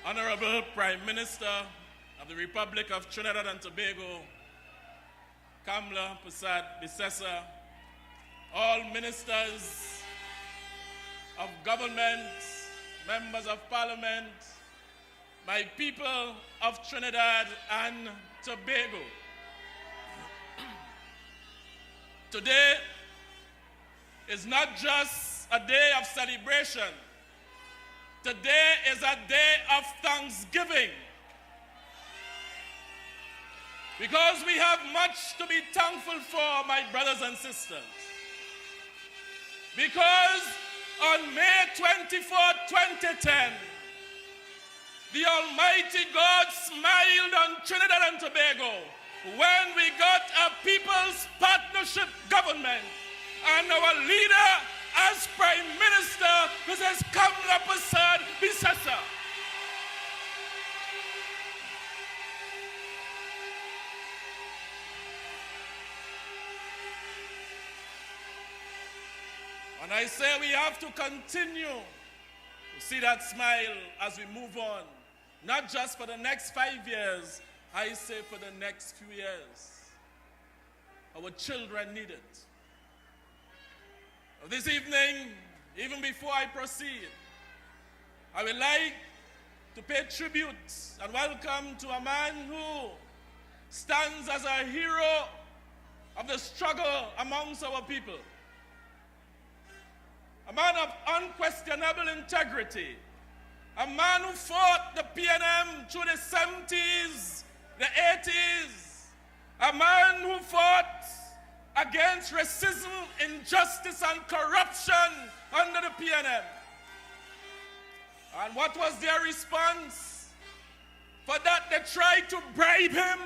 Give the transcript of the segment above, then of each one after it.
Honorable Prime Minister of the Republic of Trinidad and Tobago, Kamla Prasad Bissessa, all ministers of government, members of parliament, my people of Trinidad and Tobago. Today is not just a day of celebration. Today is a day of thanksgiving. Because we have much to be thankful for, my brothers and sisters. Because on May 24, 2010, the Almighty God smiled on Trinidad and Tobago when we got a People's Partnership government and our leader as Prime Minister, Mrs. Kamla Prasad Bissessa. And I say we have to continue to see that smile as we move on, not just for the next 5 years, I say for the next few years. Our children need it. This evening, even before I proceed, I would like to pay tribute and welcome to a man who stands as a hero of the struggle amongst our people. A man of unquestionable integrity, a man who fought the PNM through the 70s, the 80s, a man who fought against racism, injustice, and corruption under the PNM. And what was their response? For that, they tried to bribe him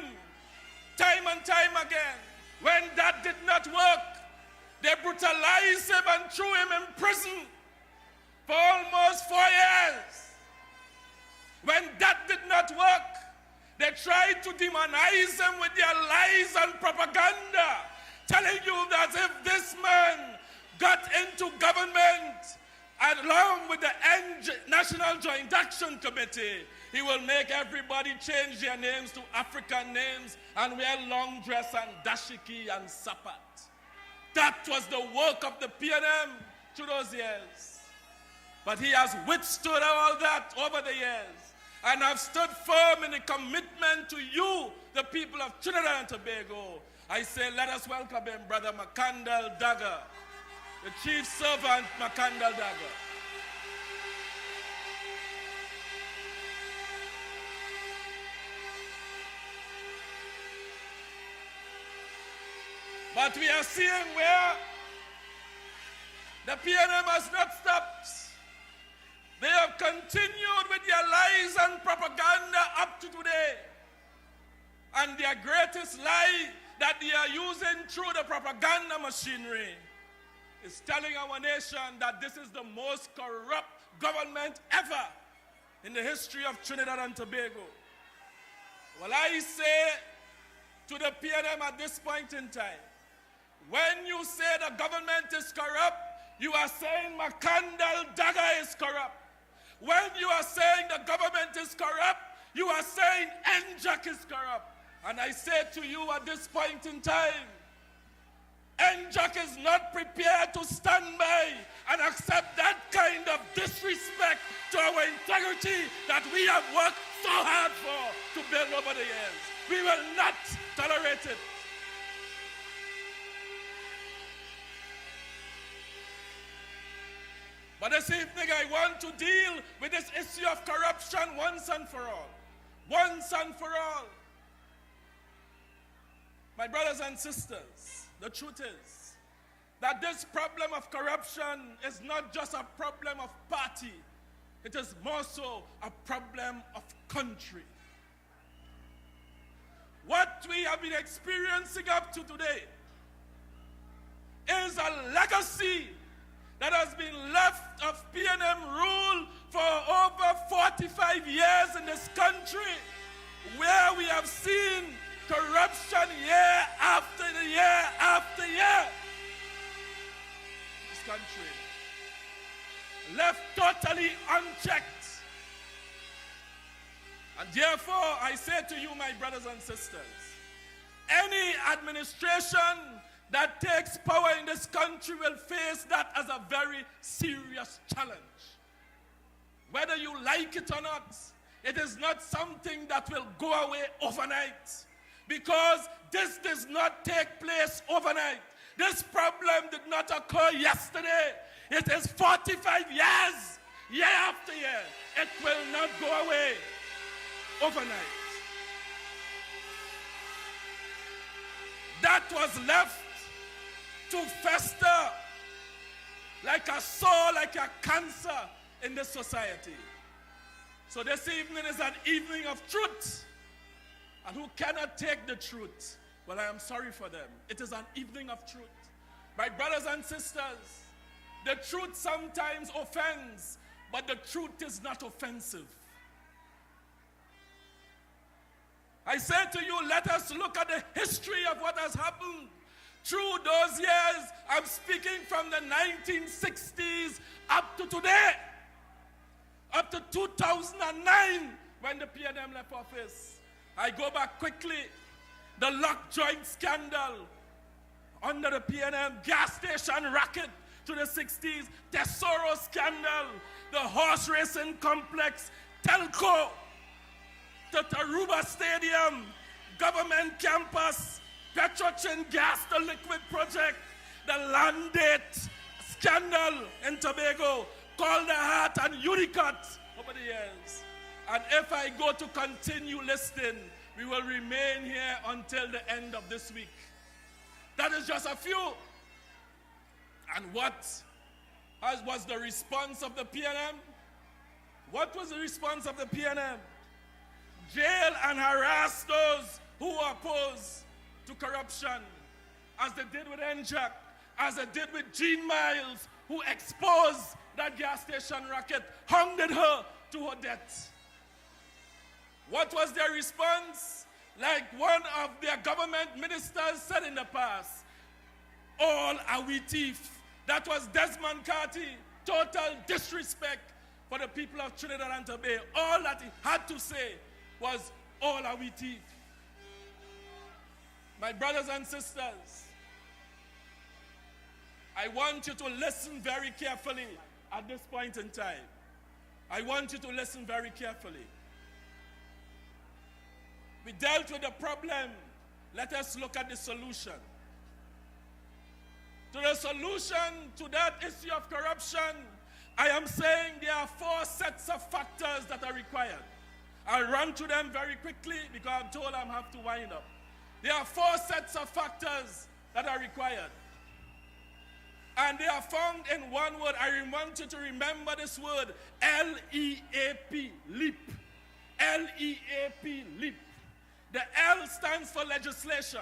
time and time again. When that did not work, they brutalized him and threw him in prison for almost 4 years. When that did not work, they tried to demonize him with their lies and propaganda, telling you that if this man got into government along with the National Joint Action Committee, he will make everybody change their names to African names and wear long dress and dashiki and sapat. That was the work of the PNM through those years. But he has withstood all that over the years and have stood firm in the commitment to you, the people of Trinidad and Tobago. I say, let us welcome him, Brother Makandal Dagger, the Chief Servant Makandal Dagger. But we are seeing where the PNM has not stopped. They have continued with their lies and propaganda up to today. And their greatest lie that they are using through the propaganda machinery is telling our nation that this is the most corrupt government ever in the history of Trinidad and Tobago. Well, I say to the PNM at this point in time, when you say the government is corrupt, you are saying Makandal Dagger is corrupt. When you are saying the government is corrupt, you are saying NJAC is corrupt. And I say to you at this point in time, NJAC is not prepared to stand by and accept that kind of disrespect to our integrity that we have worked so hard for to build over the years. We will not tolerate it. But this evening I want to deal with this issue of corruption once and for all. Once and for all. My brothers and sisters, the truth is that this problem of corruption is not just a problem of party. It is more so a problem of country. What we have been experiencing up to today is a legacy that has been left of PNM rule for over 45 years in this country, where we have seen corruption year after year after year. This country left totally unchecked. And therefore, I say to you, my brothers and sisters, any administration that takes power in this country will face that as a very serious challenge. Whether you like it or not, it is not something that will go away overnight, because this does not take place overnight. This problem did not occur yesterday. It is 45 years, year after year. It will not go away overnight. That was left to fester like a sore, like a cancer in this society. So this evening is an evening of truth. And who cannot take the truth, well, I am sorry for them. It is an evening of truth. My brothers and sisters, the truth sometimes offends, but the truth is not offensive. I say to you, let us look at the history of what has happened through those years. I'm speaking from the 1960s up to today, up to 2009 when the PNM left office. I go back quickly. The lock joint scandal under the PNM, gas station racket to the 60s, Tesoro scandal, the horse racing complex, Telco, the Taruba Stadium, government campus, Petrochin gas to liquid project, the land date scandal in Tobago, Calder Heart and Unicot over the years. And if I go to continue listing, we will remain here until the end of this week. That is just a few. And what was the response of the PNM? What was the response of the PNM? Jail and harass those who oppose to corruption, as they did with NJAC, as they did with Jean Miles, who exposed that gas station racket, hounded her to her death. What was their response? Like one of their government ministers said in the past, all are we thief. That was Desmond Carty. Total disrespect for the people of Trinidad and Tobago. All that he had to say was, all are we thief. My brothers and sisters, I want you to listen very carefully at this point in time. I want you to listen very carefully. We dealt with the problem. Let us look at the solution. To the solution to that issue of corruption, I am saying there are 4 sets of factors that are required. I'll run through them very quickly because I'm told I have to wind up. There are 4 sets of factors that are required. And they are found in one word. I want you to remember this word, L-E-A-P, leap. L-E-A-P, leap. The L stands for legislation.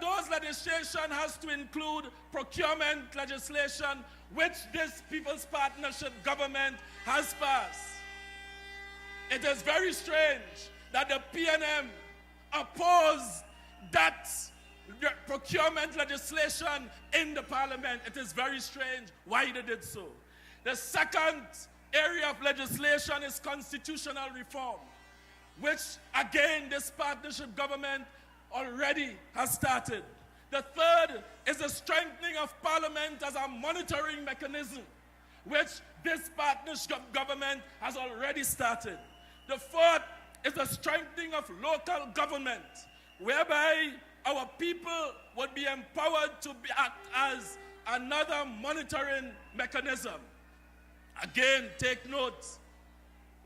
Those legislation has to include procurement legislation, which this People's Partnership government has passed. It is very strange that the PNM opposed that procurement legislation in the parliament. It is very strange why they did so. The second area of legislation is constitutional reform, which again this partnership government already has started. The third is the strengthening of parliament as a monitoring mechanism, which this partnership government has already started. The fourth is the strengthening of local government, whereby our people would be empowered to act as another monitoring mechanism. Again, take note.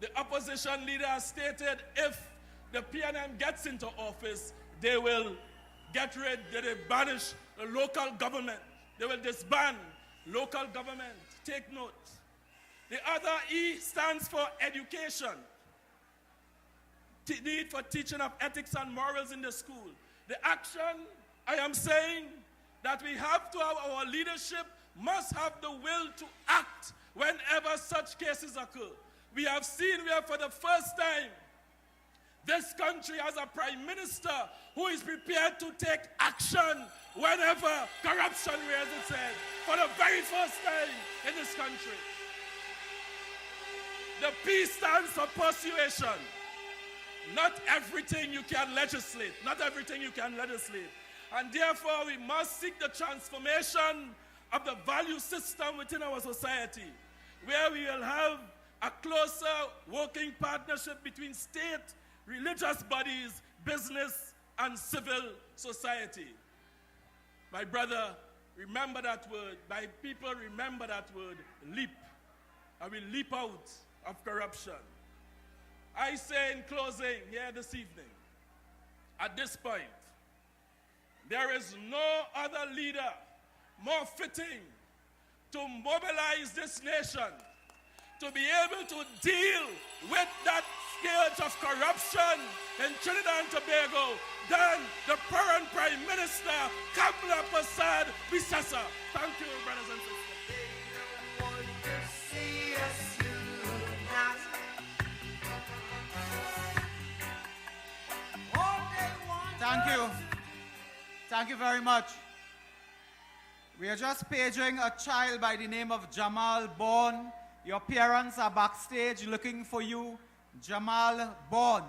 The opposition leader has stated if the PNM gets into office, they will get rid, they will banish the local government. They will disband local government. Take note. The other E stands for education. Need for teaching of ethics and morals in the school. The action, I am saying that we have to have our leadership must have the will to act whenever such cases occur. We have seen where for the first time this country has a prime minister who is prepared to take action whenever corruption rears its head. For the very first time in this country. The P stands for persuasion. Not everything you can legislate. Not everything you can legislate. And therefore, we must seek the transformation of the value system within our society, where we will have a closer working partnership between state, religious bodies, business, and civil society. My brother, remember that word. My people, remember that word, leap. And we leap out of corruption. I say in closing here this evening, at this point, there is no other leader more fitting to mobilize this nation, to be able to deal with that scourge of corruption in Trinidad and Tobago than the current Prime Minister, Kamala Prasad Bisasa. Thank you, brothers and sisters. Thank you. Thank you very much. We are just paging a child by the name of Jamal Bourne. Your parents are backstage looking for you. Jamal Bourne.